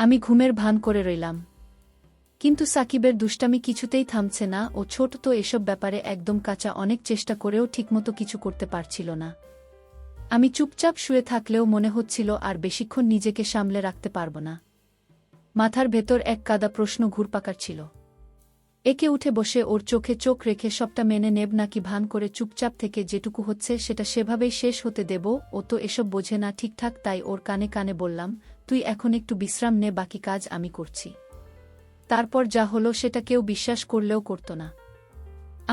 আমি ঘুমের ভান করে রইলাম। কিন্তু সাকিবের দুষ্টামি কিছুতেই থামছে না। ও ছোট তো এসব ব্যাপারে একদম কাঁচা, অনেক চেষ্টা করেও ঠিকমতো কিছু করতে পারছিল না। আমি চুপচাপ শুয়ে থাকলেও মনে হচ্ছিল আর বেশিক্ষণ নিজেকে সামলে রাখতে পারব না। মাথার ভেতর এক কাদা প্রশ্ন ঘুরপাক ছিল। একে উঠে বসে ওর চোখে চোখ রেখে সবটা মেনে নেব নাকি ভান করে চুপচাপ থেকে যেটুকু হচ্ছে সেটা সেভাবেই শেষ হতে দেব। ও তো এসব বোঝে না ঠিকঠাক, তাই ওর কানে কানে বললাম, তুই এখন একটু বিশ্রাম নে, বাকি কাজ আমি করছি। তারপর যা হলো সেটা কেউ বিশ্বাস করলেও করত না।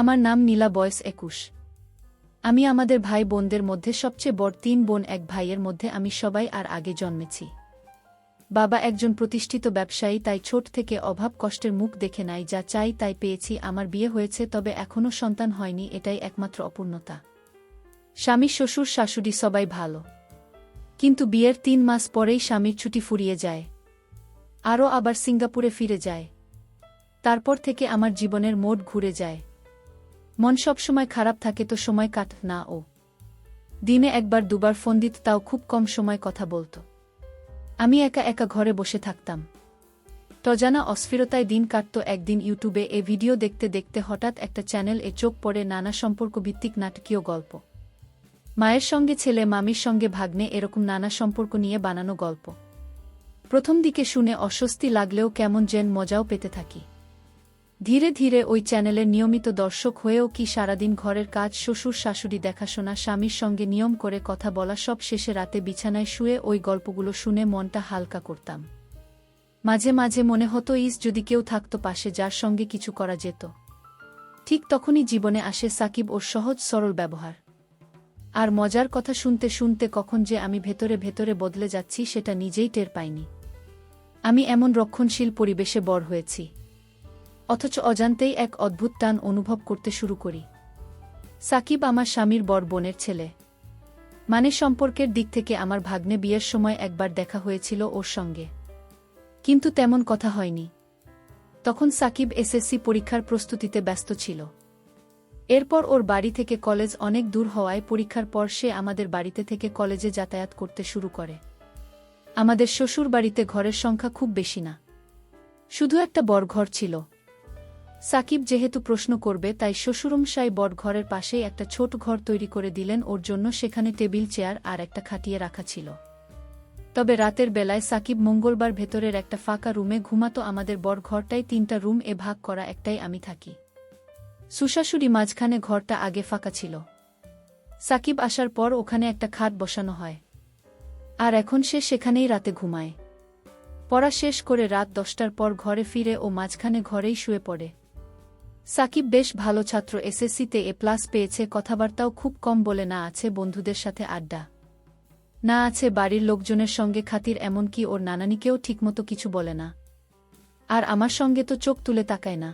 আমার নাম নীলা, বয়স 21। আমি আমাদের ভাই বোনদের মধ্যে সবচেয়ে বড়। 3 বোন 1 ভাইয়ের মধ্যে আমি সবাই আর আগে জন্মেছি। বাবা একজন প্রতিষ্ঠিত ব্যবসায়ী, তাই ছোট থেকে অভাব কষ্টের মুখ দেখে নাই, যা চাই তাই পেয়েছি। আমার বিয়ে হয়েছে, তবে এখনও সন্তান হয়নি, এটাই একমাত্র অপূর্ণতা। স্বামী শ্বশুর শাশুড়ি সবাই ভালো, কিন্তু বিয়ের 3 মাস পরেই স্বামীর ছুটি ফুরিয়ে যায়। আরও আবার সিঙ্গাপুরে ফিরে যায়। তারপর থেকে আমার জীবনের মোড় ঘুরে যায়। মন সবসময় খারাপ থাকে তো সময় কাট না। ও দিনে একবার দুবার ফোন দিত, তাও খুব কম সময় কথা বলত। আমি একা একা ঘরে বসে থাকতাম। অজানা অস্থিরতায় দিন কাটত। একদিন ইউটিউবে ভিডিও দেখতে দেখতে হঠাৎ একটা চ্যানেল চোখ পড়ে, নানা সম্পর্কভিত্তিক নাটকীয় গল্প। মায়ের সঙ্গে ছেলে, মামির সঙ্গে ভাগ্নে, এরকম নানা সম্পর্ক নিয়ে বানানো গল্প। প্রথম দিকে শুনে অস্বস্তি লাগলেও কেমন যেন মজাও পেতে থাকি। ধীরে ধীরে ওই চ্যানেলের নিয়মিত দর্শক হয়েও কি সারাদিন ঘরের কাজ, শ্বশুর শাশুড়ি দেখাশোনা, স্বামীর সঙ্গে নিয়ম করে কথা বলা, সব শেষে রাতে বিছানায় শুয়ে ওই গল্পগুলো শুনে মনটা হালকা করতাম। মাঝে মাঝে মনে হতো, যদি কেউ থাকতো পাশে, যার সঙ্গে কিছু করা যেত। ঠিক তখনই জীবনে আসে সাকিব, ওর সহজ সরল ব্যবহার আর মজার কথা শুনতে শুনতে কখন যে আমি ভেতরে ভেতরে বদলে যাচ্ছি সেটা নিজেই টের পাইনি। আমি এমন রক্ষণশীল পরিবেশে বড় হয়েছি, অথচ অজান্তেই এক অদ্ভুত টান অনুভব করতে শুরু করি। সাকিব আমার স্বামীর বড় বোনের ছেলে, মানে সম্পর্কের দিক থেকে আমার ভাগ্নে। বিয়ের সময় একবার দেখা হয়েছিল ওর সঙ্গে, কিন্তু তেমন কথা হয়নি। তখন সাকিব এসএসসি পরীক্ষার প্রস্তুতিতে ব্যস্ত ছিল। এরপর ওর বাড়ি থেকে কলেজ অনেক দূর হওয়ায় পরীক্ষার পর সে আমাদের বাড়িতে থেকে কলেজে যাতায়াত করতে শুরু করে। আমাদের শ্বশুর বাড়িতে ঘরের সংখ্যা খুব বেশি না, শুধু একটা বড় ঘর ছিল। সাকিব যেহেতু প্রশ্ন করবে, তাই শ্বশুরমশাই বড় ঘরের পাশেই একটা ছোট ঘর তৈরি করে দিলেন ওর জন্য। সেখানে টেবিল, চেয়ার আর একটা খাটিয়ে রাখা ছিল। তবে রাতের বেলায় সাকিব মঙ্গলবার ভেতরের একটা ফাঁকা রুমে ঘুমাতো। আমাদের বড় ঘরটাই 3টা রুম ভাগ করা, একটাই আমি থাকি। শ্বশুরি মাঝখানে ঘরটা আগে ফাঁকা ছিল। সাকিব আসার পর ওখানে একটা খাট বসানো হয়, আর এখন সে সেখানেই রাতে ঘুমায়। পড়া শেষ করে রাত 10টার পর ঘরে ফিরে ও মাঝখানে ঘরেই শুয়ে পড়ে। সাকিব বেশ ভালো ছাত্র, এসএসসিতে A+ পেয়েছে। কথাবার্তাও খুব কম বলে, না আছে বন্ধুদের সাথে আড্ডা, না আছে বাড়ির লোকজনের সঙ্গে খাতির, এমনকি ওর নানানিকেও ঠিকমতো কিছু বলে না। আর আমার সঙ্গে তো চোখ তুলে তাকায় না।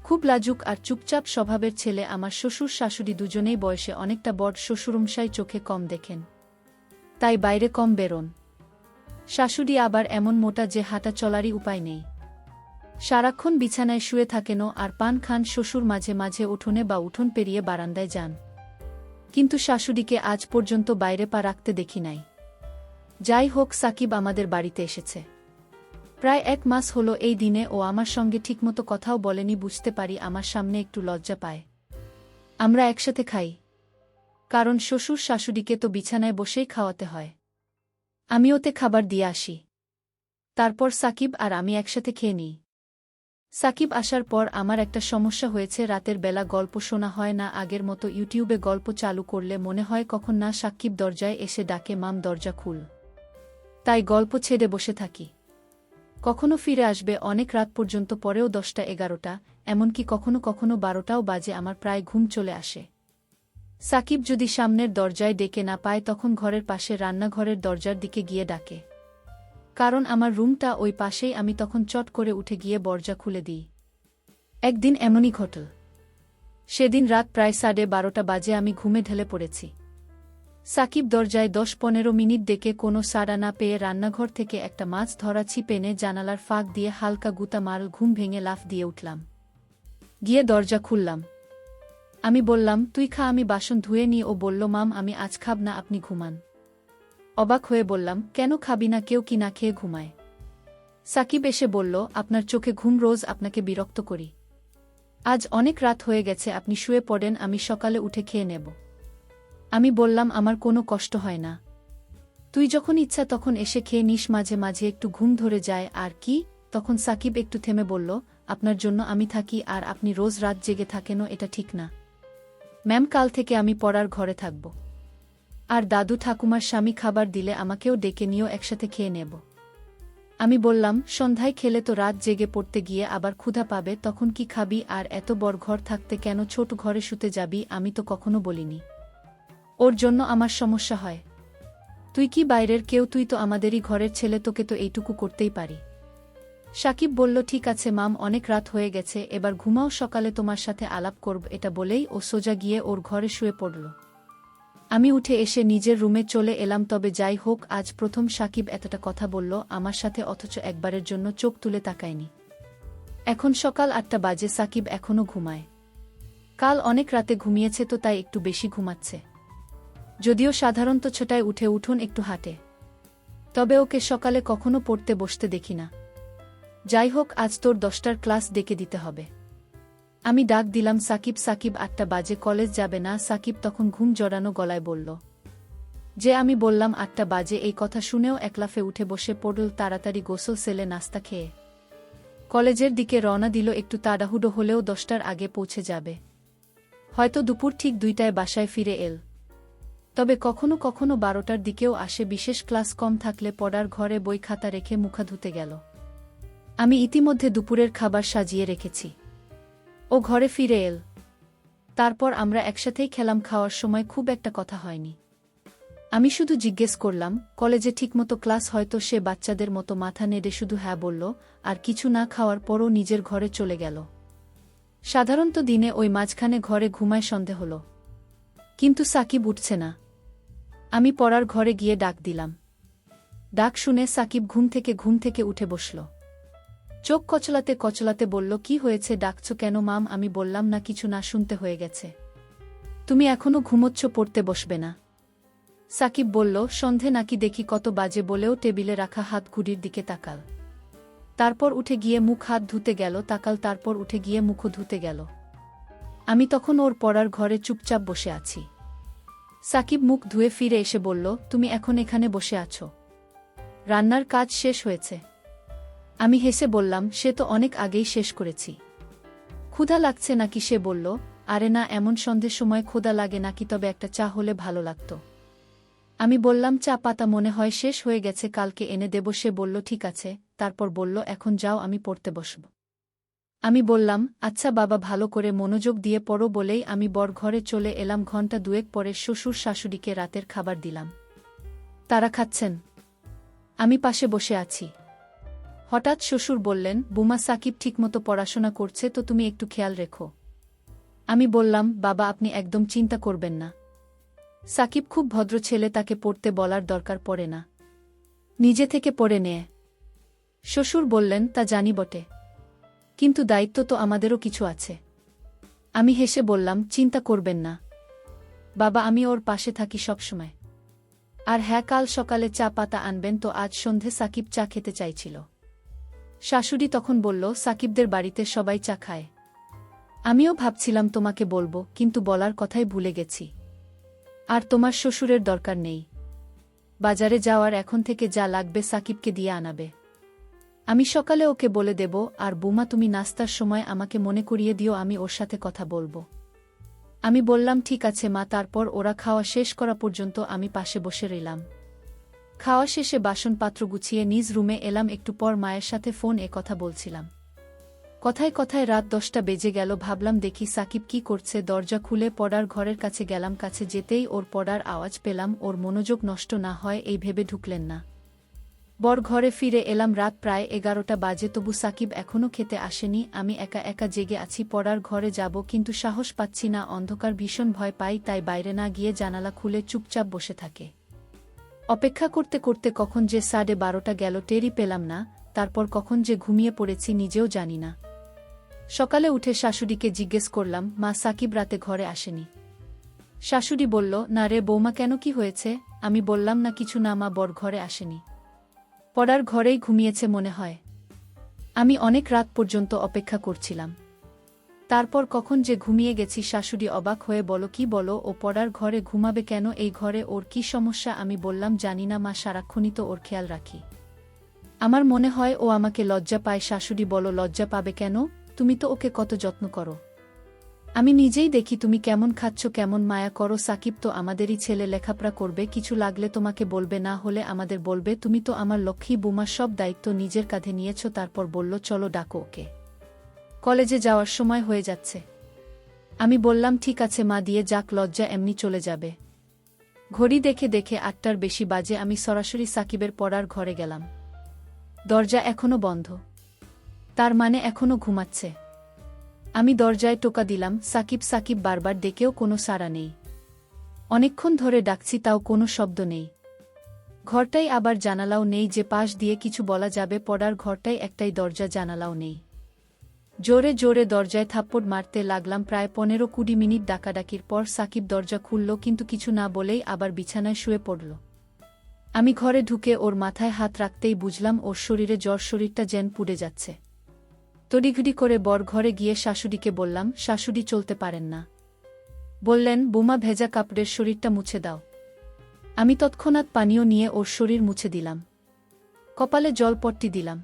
খুব লাজুক আর চুপচাপ স্বভাবের ছেলে। আমার শ্বশুর শাশুড়ি দুজনেই বয়সে অনেকটা বড়। শ্বশুরমশাই চোখে কম দেখেন, তাই বাইরে কম বেরোন। শাশুড়ি আবার এমন মোটা যে হাঁটা চলারই উপায় নেই। সারাক্ষণ বিছানায় শুয়ে থাকেন আর পান খান। শ্বশুর মাঝে মাঝে উঠোনে বা উঠোন পেরিয়ে বারান্দায় যান, কিন্তু শাশুড়িকে আজ পর্যন্ত বাইরে পা রাখতে দেখি নাই। যাই হোক, সাকিব আমাদের বাড়িতে এসেছে প্রায় 1 মাস হলো। এই দিনে ও আমার সঙ্গে ঠিকমতো কথাও বলেনি। বুঝতে পারি আমার সামনে একটু লজ্জা পায়। আমরা একসাথে খাই, কারণ শ্বশুর শাশুড়িকে তো বিছানায় বসেই খাওয়াতে হয়। আমি ওতে খাবার দিয়ে আসি, তারপর সাকিব আর আমি একসাথে খেয়ে নিই। সাকিব আসার পর আমার একটা সমস্যা হয়েছে, রাতের বেলা গল্প শোনা হয় না আগের মতো। ইউটিউবে গল্প চালু করলে মনে হয় কখন না সাকিব দরজায় এসে ডাকে, মাম দরজা খুল। তাই গল্প ছেড়ে বসে থাকি। কখনো ফিরে আসবে অনেক রাত পর্যন্ত, পরেও 10টা 11টা, এমনকি কখনো কখনো 12টাও বাজে। আমার প্রায় ঘুম চলে আসে। সাকিব যদি সামনের দরজায় ডেকে না পায়, তখন ঘরের পাশে রান্নাঘরের দরজার দিকে গিয়ে ডাকে, কারণ আমার রুমটা ওই পাশেই। আমি তখন চট করে উঠে গিয়ে দরজা খুলে দিই। একদিন এমনই ঘটল। সেদিন রাত প্রায় 12:30 বাজে, আমি ঘুমে ঢলে পড়েছি। সাকিব দরজায় 10-15 মিনিট ডেকে কোনো সাড়া না পেয়ে রান্নাঘর থেকে একটা মাছ ধরা ছিপ এনে জানালার ফাঁক দিয়ে হালকা গুতা মারল। ঘুম ভেঙে লাফ দিয়ে উঠলাম, গিয়ে দরজা খুললাম। আমি বললাম, তুই খা, আমি বাসন ধুয়ে নি। ও বলল, মাম আমি আজ খাব না, আপনি ঘুমান। অবাক হয়ে বললাম, কেন খাবি না? কেউ কি না খেয়ে ঘুমায়? সাকিব এসে বলল, আপনার চোখে ঘুম, রোজ আপনাকে বিরক্ত করি। আজ অনেক রাত হয়ে গেছে, আপনি শুয়ে পড়েন, আমি সকালে উঠে খেয়ে নেব। আমি বললাম, আমার কোনো কষ্ট হয় না। তুই যখন ইচ্ছা তখন এসে খেয়ে নিস, মাঝে মাঝে একটু ঘুম ধরে যায় আর কি। তখন সাকিব একটু থেমে বলল, আপনার জন্য আমি থাকি আর আপনি রোজ রাত জেগে থাকেনও, এটা ঠিক না। ম্যাম, কাল থেকে আমি পড়ার ঘরে থাকব। আর দাদু ঠাকুমার স্বামী খাবার দিলে আমাকেও ডেকে নিও, একসাথে খেয়ে নেব। আমি বললাম, সন্ধ্যায় খেলে তো রাত জেগে পড়তে গিয়ে আবার ক্ষুধা পাবে, তখন কি খাবি? আর এত বড় ঘর থাকতে কেন ছোট ঘরে শুতে যাবি? আমি তো কখনো বলিনি ওর জন্য আমার সমস্যা হয়। তুই কি বাইরের কেউ? তুই তো আমাদেরই ঘরের ছেলে, তোকে তো এইটুকু করতেই পারি। সাকিব বলল, ঠিক আছে মাম, অনেক রাত হয়ে গেছে, এবার ঘুমাও, সকালে তোমার সাথে আলাপ করব। এটা বলেই ও সোজা গিয়ে ওর ঘরে শুয়ে পড়ল। আমি উঠে এসে নিজের রুমে চলে এলাম। তবে যাই হোক, আজ প্রথম সাকিব এতটা কথা বলল আমার সাথে, অথচ একবারের জন্য চোখ তুলে তাকায়নি। এখন সকাল 8টা বাজে, সাকিব এখনও ঘুমায়। কাল অনেক রাতে ঘুমিয়েছে তো তাই একটু বেশি ঘুমাচ্ছে। যদিও সাধারণত 6টায় উঠে উঠোন একটু হাঁটে, তবে ওকে সকালে কখনো পড়তে বসতে দেখি না। যাই হোক, আজ তোর 10টার ক্লাস ডেকে দিতে হবে। আমি ডাক দিলাম, সাকিব। সাকিব, 8টা বাজে, কলেজ যাবে না? সাকিব তখন ঘুম জড়ানো গলায় বলল যে, আমি বললাম 8টা বাজে। এই কথা শুনেও একলাফে উঠে বসে পড়ল, তাড়াতাড়ি গোসল সেলে নাস্তা খেয়ে কলেজের দিকে রওনা দিল। একটু তাড়াহুড়ো হলেও 10টার আগে পৌঁছে যাবে। হয়তো দুপুর ঠিক 2টায় বাসায় ফিরে এল। তবে কখনো কখনো 12টার দিকেও আসে, বিশেষ ক্লাস কম থাকলে। পড়ার ঘরে বই খাতা রেখে মুখা ধুতে গেল। আমি ইতিমধ্যে দুপুরের খাবার সাজিয়ে রেখেছি। ও ঘরে ফিরে এল। তারপর আমরা একসাথেই খেলাম। খাওয়ার সময় খুব একটা কথা হয়নি। আমি শুধু জিজ্ঞেস করলাম, কলেজে ঠিকমতো ক্লাস? হয়তো সে বাচ্চাদের মতো মাথা নেড়ে শুধু হ্যাঁ বলল, আর কিছু না। খাওয়ার পরও নিজের ঘরে চলে গেল। সাধারণত দিনে ওই মাঝখানে ঘরে ঘুমায়, সন্ধে হল, কিন্তু সাকিব উঠছে না। আমি পড়ার ঘরে গিয়ে ডাক দিলাম। ডাক শুনে সাকিব ঘুম থেকে উঠে বসল। চোখ কচলাতে কচলাতে বলল, কি হয়েছে? ডাকছ কেন মাম? আমি বললাম, না কিছু না, শুনতে হয়ে গেছে। তুমি এখনো ঘুমোচ্ছ, পড়তে বসবে না? সাকিব বলল, সন্ধে নাকি দেখি কত বাজে, বলেও টেবিলে রাখা হাত ঘড়ির দিকে তাকাল। তারপর উঠে গিয়ে মুখ হাত ধুতে গেল। তারপর উঠে গিয়ে মুখও ধুতে গেল। আমি তখন ওর পড়ার ঘরে চুপচাপ বসে আছি। সাকিব মুখ ধুয়ে ফিরে এসে বলল, তুমি এখন এখানে বসে আছো? রান্নার কাজ শেষ হয়েছে? আমি হেসে বললাম, সে তো অনেক আগেই শেষ করেছি। ক্ষুধা লাগছে নাকি? সে বলল, আরে না, এমন সন্ধ্যের সময় ক্ষুধা লাগে নাকি? তবে একটা চা হলে ভালো লাগতো। আমি বললাম, চা পাতা মনে হয় শেষ হয়ে গেছে, কালকে এনে দেব। সে বলল, ঠিক আছে। তারপর বলল, এখন যাও, আমি পড়তে বসব। আমি বললাম, আচ্ছা বাবা, ভালো করে মনোযোগ দিয়ে পড়ো। বলেই আমি ঘরে চলে এলাম। ঘণ্টা দুয়েক পরে শ্বশুর শাশুড়িকে রাতের খাবার দিলাম। তারা খাচ্ছেন, আমি পাশে বসে আছি। হঠাৎ শ্বশুর বললেন, বুমা, সাকিব ঠিকমতো পড়াশোনা করছে তো, তুমি একটু খেয়াল রেখো। আমি বললাম, বাবা, আপনি একদম চিন্তা করবেন না। সাকিব খুব ভদ্র ছেলে, তাকে পড়তে বলার দরকার পড়ে না, নিজে থেকে পড়ে নেয়। শ্বশুর বললেন, তা জানি বটে, কিন্তু দায়িত্ব তো আমাদেরও কিছু আছে। আমি হেসে বললাম, চিন্তা করবেন না বাবা, আমি ওর পাশে থাকি সবসময়। আর হ্যাঁ, কাল সকালে চা পাতা আনবেন তো। আজ সন্ধে সাকিব চা খেতে চাইছিল। শাশুড়ি তখন বলল, সাকিবদের বাড়িতে সবাই চা খায়। আমিও ভাবছিলাম তোমাকে বলবো, কিন্তু বলার কথাই ভুলে গেছি। আর তোমার শ্বশুরের দরকার নেই। বাজারে যাওয়ার এখন থেকে যা লাগবে সাকিবকে দিয়ে আনাবে। আমি সকালে ওকে বলে দেব। আর বুমা, তুমি নাস্তার সময় আমাকে মনে করিয়ে দিও, আমি ওর সাথে কথা বলবো। আমি বললাম, ঠিক আছে মা। তারপর ওরা খাওয়া শেষ করা পর্যন্ত আমি পাশে বসে রইলাম। খাওয়া শেষে বাসনপাত্র গুছিয়ে নিজ রুমে এলাম। একটু পর মায়ের সাথে কথা বলছিলাম। কথায় কথায় রাত 10টা বেজে গেল। ভাবলাম, দেখি সাকিব কি করছে। দরজা খুলে পড়ার ঘরের কাছে গেলাম। কাছে যেতেই ওর পড়ার আওয়াজ পেলাম। ওর মনোযোগ নষ্ট না হয় এই ভেবে ঢুকলেন না। ঘরে ফিরে এলাম। রাত প্রায় 11টা বাজে, তবু সাকিব এখনও খেতে আসেনি। আমি একা একা জেগে আছি। পড়ার ঘরে যাব, কিন্তু সাহস পাচ্ছি না। অন্ধকার ভীষণ ভয় পাই, তাই বাইরে না গিয়ে জানালা খুলে চুপচাপ বসে থাকে। অপেক্ষা করতে করতে কখন যে 12:30 গেল টেরই পেলাম না। তারপর কখন যে ঘুমিয়ে পড়েছি নিজেও জানি না। সকালে উঠে শাশুড়িকে জিজ্ঞেস করলাম, মা, সাকিব রাতে ঘরে আসেনি? শাশুড়ি বলল, না রে বৌমা, কেন, কি হয়েছে? আমি বললাম, না কিছু না মা, ঘরে আসেনি। পড়ার ঘরেই ঘুমিয়েছে মনে হয়। আমি অনেক রাত পর্যন্ত অপেক্ষা করছিলাম। তারপর কখন যে ঘুমিয়ে গেছি। শাশুড়ি অবাক হয়ে বলো, কি বলো, ও পড়ার ঘরে ঘুমাবে কেন? এই ঘরে ওর কি সমস্যা? আমি বললাম, জানি না মা, সারাক্ষণই তো ওর খেয়াল রাখি। আমার মনে হয় ও আমাকে লজ্জা পায়। শাশুড়ি বলো, লজ্জা পাবে কেন? তুমি তো ওকে কত যত্ন করো। আমি নিজেই দেখি তুমি কেমন খাচ্ছ, কেমন মায়া করো। সাকিব তো আমাদেরই ছেলে, লেখাপড়া করবে, কিছু লাগলে তোমাকে বলবে, না হলে আমাদের বলবে। তুমি তো আমার লক্ষ্মী বুমা, সব দায়িত্ব নিজের কাঁধে নিয়েছ। তারপর বলল, চলো ডাকো ওকে, কলেজে যাওয়ার সময় হয়ে যাচ্ছে। আমি বললাম, ঠিক আছে মা, দিয়ে যাক, লজ্জা এমনি চলে যাবে। ঘড়ি দেখে দেখে 8টার বেশি বাজে। আমি সরাসরি সাকিবের পড়ার ঘরে গেলাম। দরজা এখনো বন্ধ, তার মানে এখনো ঘুমাচ্ছে। আমি দরজায় টোকা দিলাম, সাকিব সাকিব বারবার ডেকেও কোনো সাড়া নেই। অনেকক্ষণ ধরে ডাকছি, তাও কোনো শব্দ নেই। ঘরটাই আবার জানালাও নেই যে পাশ দিয়ে কিছু বলা যাবে। পড়ার ঘরটাই একটাই দরজা, জানালাও নেই। জোরে জোরে দরজায় থাপ্পড় মারতে লাগলাম। প্রায় 15-20 মিনিট ডাকাডাকির পর সাকিব দরজা খুলল, কিন্তু কিছু না বলেই আবার বিছানায় শুয়ে পড়ল। আমি ঘরে ঢুকে ওর মাথায় হাত রাখতেই বুঝলাম ওর শরীরে জ্বর, শরীরটা যেন পুড়ে যাচ্ছে। তড়িঘড়ি করে বর ঘরে গিয়ে শাশুড়িকে বললাম। শাশুড়ি চলতে পারেন না, বললেন, বোমা, ভেজা কাপড়ের শরীরটা মুছে দাও। আমি তৎক্ষণাৎ পানীয় নিয়ে ওর শরীর মুছে দিলাম, কপালে জলপট্টি দিলাম।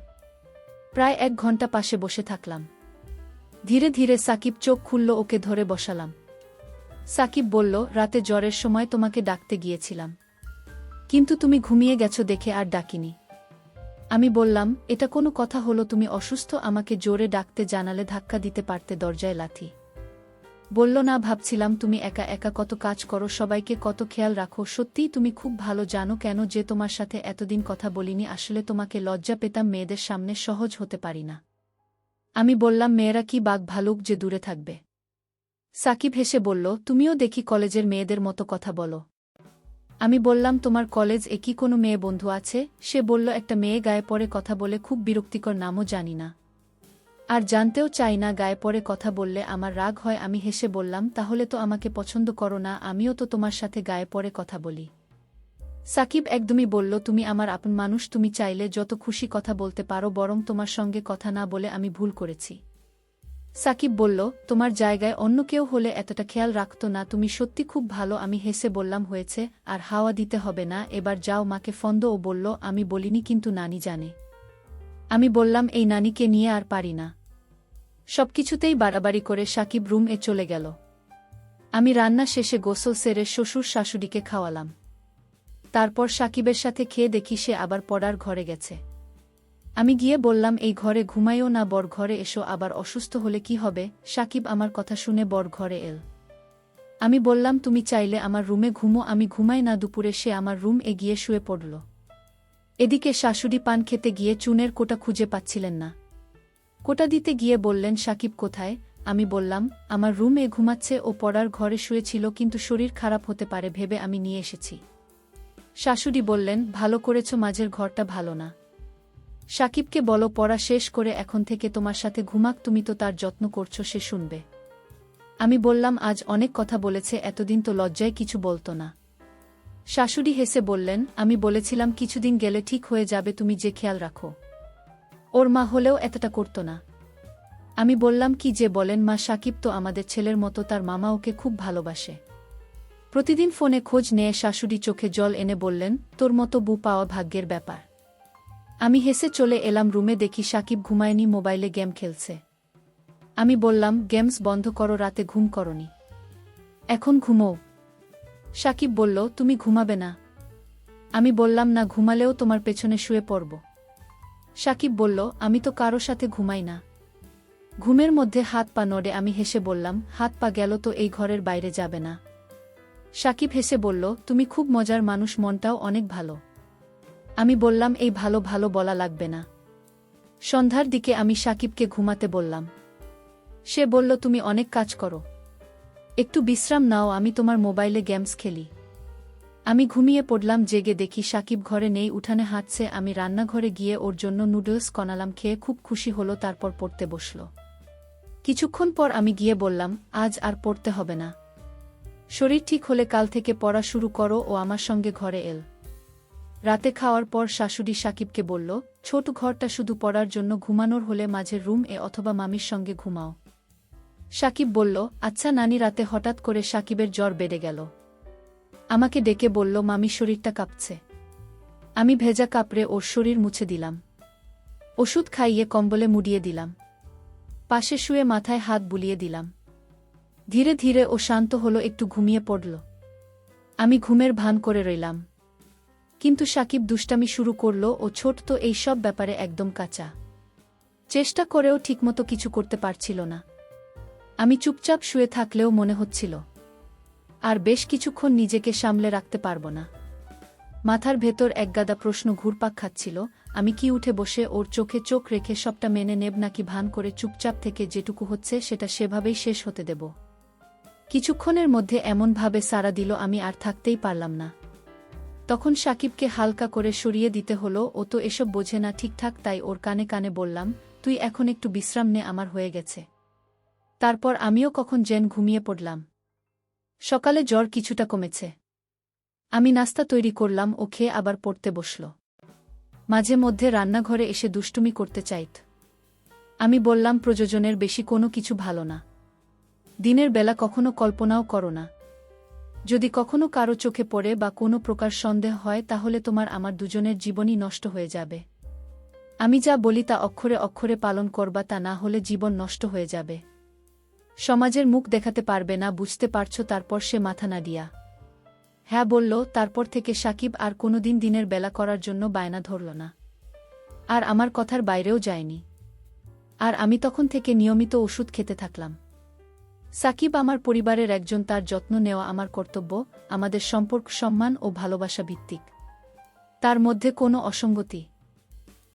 প্রায় 1 ঘন্টা পাশে বসে থাকলাম। ধীরে ধীরে সাকিব চোখ খুলল, ওকে ধরে বসালাম। সাকিব বলল, রাতে জ্বরের সময় তোমাকে ডাকতে গিয়েছিলাম, কিন্তু তুমি ঘুমিয়ে গেছো দেখে আর ডাকিনি। আমি বললাম, এটা কোনো কথা হলো? তুমি অসুস্থ, আমাকে জোরে ডাকতে জানালে ধাক্কা দিতে পারতে, দরজায় লাথি। বলল, না, ভাবছিলাম তুমি একা একা কত কাজ করো, সবাইকে কত খেয়াল রাখো। সত্যিই তুমি খুব ভালো জানো কেন যে তোমার সাথে এতদিন কথা বলিনি। আসলে তোমাকে লজ্জা পেতাম, মেয়েদের সামনে সহজ হতে পারি না। আমি বললাম, মেয়েরা কি বাঘ ভালুক যে দূরে থাকবে? সাকিব হেসে বলল, তুমিও দেখি কলেজের মেয়েদের মতো কথা বলো। আমি বললাম, তোমার কলেজ এ কি কোনো মেয়ে বন্ধু আছে? সে বলল, একটা মেয়ে গায়ে পড়ে কথা বলে, খুব বিরক্তিকর, নামও জানি না, আর জানতেও চাই না। গায়ে পড়ে কথা বললে আমার রাগ হয়। আমি হেসে বললাম, তাহলে তো আমাকে পছন্দ করো না? আমিও তো তোমার সাথে গায়ে পড়ে কথা বলি। সাকিব একদমই বলল, তুমি আমার আপন মানুষ, তুমি চাইলে যত খুশি কথা বলতে পারো, বরং তোমার সঙ্গে কথা না বলে আমি ভুল করেছি। সাকিব বলল, তোমার জায়গায় অন্য কেউ হলে এতটা খেয়াল রাখত না। তুমি সত্যি খুব ভালো। আমি হেসে বললাম, হয়েছে, আর হাওয়া দিতে হবে না, এবার যাও মাকে ফোন দাও। ও বলল, আমি বলিনি, কিন্তু নানি জানে। আমি বললাম, এই নানিকে নিয়ে আর পারি না। সবকিছুতেই বাড়াবাড়ি করে সাকিব রুম এ চলে গেল। আমি রান্না শেষে গোসল সেরে শ্বশুর শাশুড়িকে খাওয়ালাম। তারপর সাকিবের সাথে খেয়ে দেখি সে আবার পড়ার ঘরে গেছে। আমি গিয়ে বললাম, এই ঘরে ঘুমাইও না, বর ঘরে এসো। আবার অসুস্থ হলে কি হবে? সাকিব আমার কথা শুনে বর ঘরে এল। আমি বললাম, তুমি চাইলে আমার রুমে ঘুমো, আমি ঘুমাই না। দুপুরে সে আমার রুম এ গিয়ে শুয়ে পড়ল। এদিকে শাশুড়ি পান খেতে গিয়ে চুনের কোটা খুঁজে পাচ্ছিলেন না। কোটা দিতে গিয়ে বললেন, সাকিব কোথায়? আমি বললাম, আমার রুম এ ঘুমাচ্ছে। ও পড়ার ঘরে শুয়েছিল, কিন্তু শরীর খারাপ হতে পারে ভেবে আমি নিয়ে এসেছি। শাশুড়ি বললেন, ভালো করেছ, মাঝের ঘরটা ভালো না। সাকিবকে বলো পড়া শেষ করে এখন থেকে তোমার সাথে ঘুমাক, তুমি তো তার যত্ন করছো, সে শুনবে। আমি বললাম, আজ অনেক কথা বলেছে, এতদিন তো লজ্জায় কিছু বলতো না। শাশুড়ি হেসে বললেন, আমি বলেছিলাম কিছুদিন গেলে ঠিক হয়ে যাবে, তুমি যে খেয়াল রাখো। ওর মা হলেও এতটা করতো না। আমি বললাম, কি যে বলেন মা, সাকিব তো আমাদের ছেলের মতো, তার মামা ওকে খুব ভালোবাসে। প্রতিদিন ফোনে খোঁজ নিয়ে শাশুড়ি চোখে জল এনে বললেন, তোর মতো বউ পাওয়া ভাগ্যের ব্যাপার। আমি হেসে চলে এলাম রুমে, দেখি সাকিব ঘুমায়নি, মোবাইলে গেম খেলছে। আমি বললাম, গেমস বন্ধ করো, রাতে ঘুম করনি, এখন ঘুমোও। সাকিব বলল, তুমি ঘুমাবে না? আমি বললাম, না, ঘুমালেও তোমার পেছনে শুয়ে পড়ব। সাকিব বলল, আমি তো কারো সাথে ঘুমাই না। ঘুমের মধ্যে হাত পা নড়ে। আমি হেসে বললাম, হাত পা গেল তো এই ঘরের বাইরে যাবে না। সাকিব হেসে বলল, তুমি খুব মজার মানুষ, মনটাও অনেক ভালো। আমি বললাম, এই ভালো ভালো বলা লাগবে না। সন্ধ্যার দিকে আমি সাকিবকে ঘুমাতে বললাম। সে বলল, তুমি অনেক কাজ করো, একটু বিশ্রাম নাও, আমি তোমার মোবাইলে গেমস খেলি। আমি ঘুমিয়ে পড়লাম। জেগে দেখি সাকিব ঘরে নেই, উঠানে হাঁটছে। আমি রান্নাঘরে গিয়ে ওর জন্য নুডলস কনালাম, খেয়ে খুব খুশি হলো। তারপর পড়তে বসল। কিছুক্ষণ পর আমি গিয়ে বললাম, আজ আর পড়তে হবে না, শরীর ঠিক হলে কাল থেকে পড়া শুরু করো। ও আমার সঙ্গে ঘরে এল। রাতে খাওয়ার পর শাশুড়ি সাকিবকে বলল, ছোট ঘরটা শুধু পড়ার জন্য, ঘুমানোর হলে মাঝের রুম এ অথবা মামির সঙ্গে ঘুমাও। সাকিব বলল, আচ্ছা নানি। রাতে হঠাৎ করে সাকিবের জ্বর বেড়ে গেল। আমাকে ডেকে বলল, মামির শরীরটা কাঁপছে। আমি ভেজা কাপড়ে ওর শরীর মুছে দিলাম। ওষুধ খাইয়ে কম্বলে মুড়িয়ে দিলাম। পাশে শুয়ে মাথায় হাত বুলিয়ে দিলাম। ধীরে ধীরে ও শান্ত হলো, একটু ঘুমিয়ে পড়ল। আমি ঘুমের ভান করে রইলাম। কিন্তু সাকিব দুষ্টামি শুরু করল। ও ছোট তো, এই সব ব্যাপারে একদম কাঁচা। চেষ্টা করেও ঠিকমতো কিছু করতে পারছিল না। আমি চুপচাপ শুয়ে থাকলেও মনে হচ্ছিল আর বেশ কিছুক্ষণ নিজেকে সামলে রাখতে পারব না। মাথার ভেতর একগাদা প্রশ্ন ঘুরপাক খাচ্ছিল। আমি কি উঠে বসে ওর চোখে চোখ রেখে সবটা মেনে নেব, নাকি ভান করে চুপচাপ থেকে যেটুকু হচ্ছে সেটা সেভাবেই শেষ হতে দেব? কিছুক্ষণের মধ্যে এমনভাবে সাড়া দিল আমি আর থাকতেই পারলাম না। তখন সাকিবকে হালকা করে সরিয়ে দিতে হলো। ও তো এসব বোঝে না ঠিকঠাক, তাই ওর কানে কানে বললাম, তুই এখন একটু বিশ্রাম নে, আমার হয়ে গেছে। তারপর আমিও কখন যেন ঘুমিয়ে পড়লাম। সকালে জ্বর কিছুটা কমেছে। আমি নাস্তা তৈরি করলাম। ও খেয়ে আবার পড়তে বসল। মাঝে মধ্যে রান্নাঘরে এসে দুষ্টুমি করতে চাইত। আমি বললাম, প্রয়োজনের বেশি কোনো কিছু ভালো না। দিনের বেলা কখনো কল্পনাও করো না। যদি কখনো কারো চোখে পড়ে বা কোনো প্রকার সন্দেহ হয়, তাহলে তোমার আমার দুজনের জীবনই নষ্ট হয়ে যাবে। আমি যা বলি তা অক্ষরে অক্ষরে পালন করবা, তা না হলে জীবন নষ্ট হয়ে যাবে। সমাজের মুখ দেখাতে পারবে না, বুঝতে পারছো? তারপর সে মাথা নাড়িয়া হ্যাঁ বলল। তারপর থেকে সাকিব আর কোনোদিন দিনের বেলা করার জন্য বায়না ধরল না, আর আমার কথার বাইরেও যায়নি। আর আমি তখন থেকে নিয়মিত ওষুধ খেতে থাকলাম। সাকিব আমার পরিবারের একজন, তার যত্ন নেওয়া আমার কর্তব্য। আমাদের সম্পর্ক সম্মান ও ভালোবাসা ভিত্তিক, তার মধ্যে কোনো অসঙ্গতি